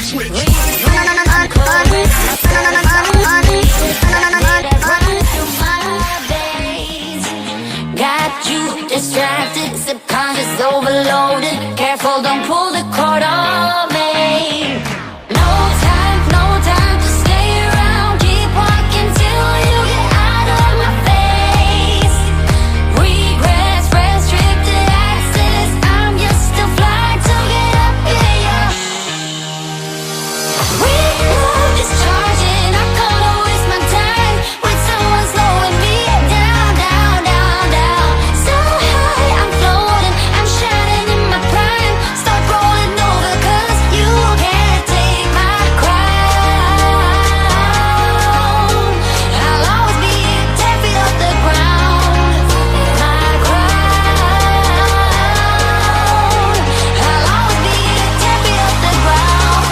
Got you distracted, subconscious overloaded. Careful, don't pull the cord on me. No time, no time to stay around. Keep walking till you get out of my face. Regrets, restricted access. I'm just a flight to get up in ya. We love discharging. I don't waste my time with someone slowing me down, down, down, down. So high, I'm floating, I'm shining in my prime. Start rolling over 'cause you can't take my crown. I'll always be 10 feet off the ground. My crown. I'll always be 10 feet off the ground.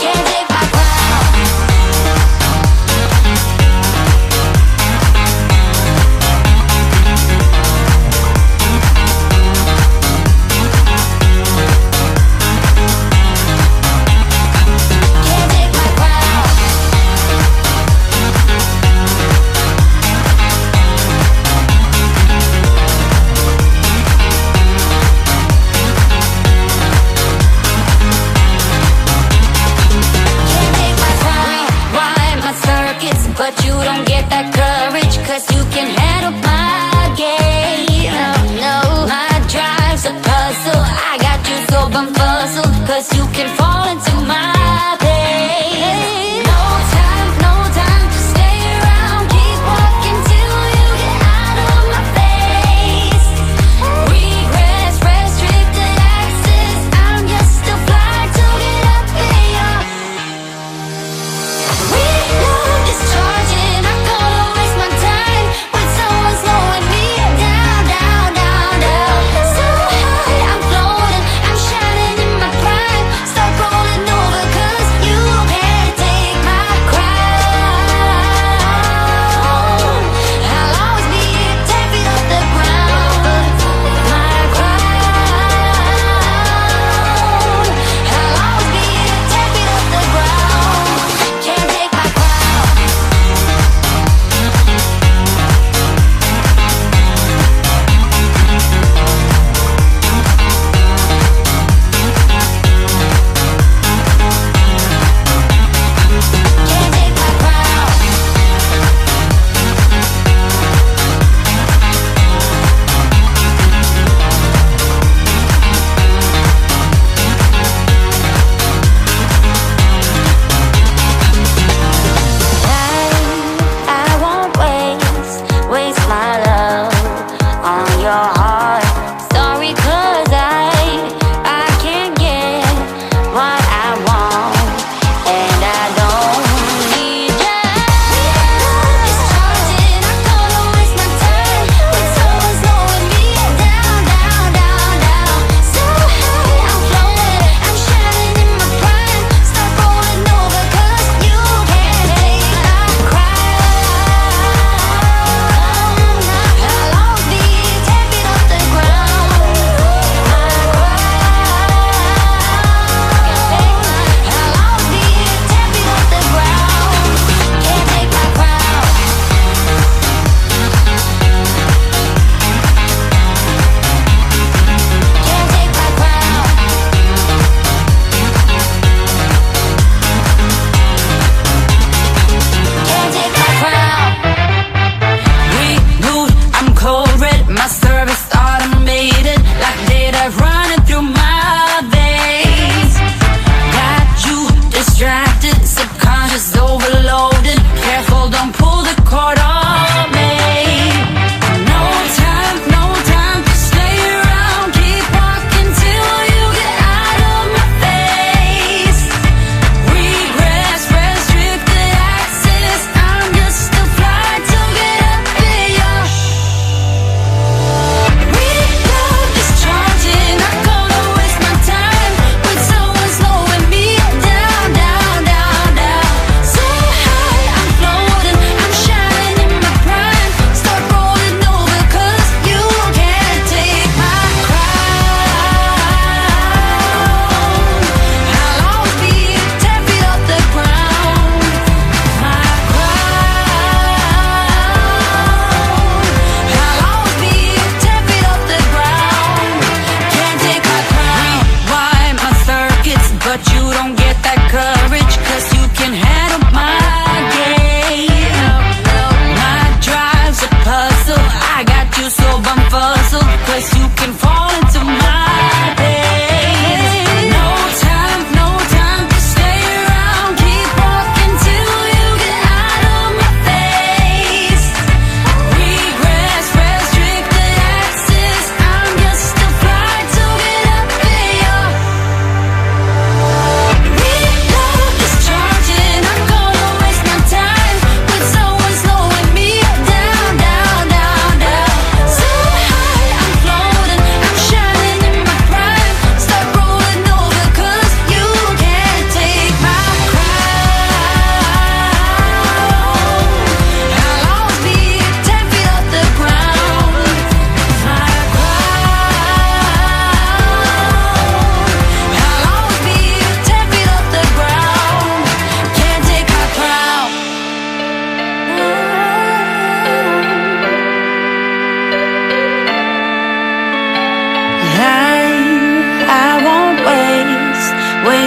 Can't take my crown. Can't take my crown. Can't take my crown. Rewind my circuits, but you don't get that courage 'cause you can handle my game. No, no, my drive's a puzzle. I got you so bumfuzzled 'cause you can fall into my pain. No time, no time to stay around. Keep walking till you get out of my face. Regrets, restricted access. I'm just a flight to get up in ya. We love discharging. I don't waste my time with someone slowing me down, down, down, down. So high, I'm floating, I'm shining in my prime. Start rolling over 'cause you can't take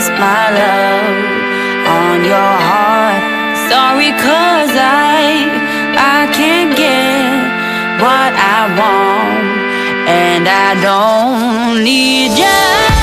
waste my love on your heart. Sorry, 'cause I can't get what I want, and I don't need you.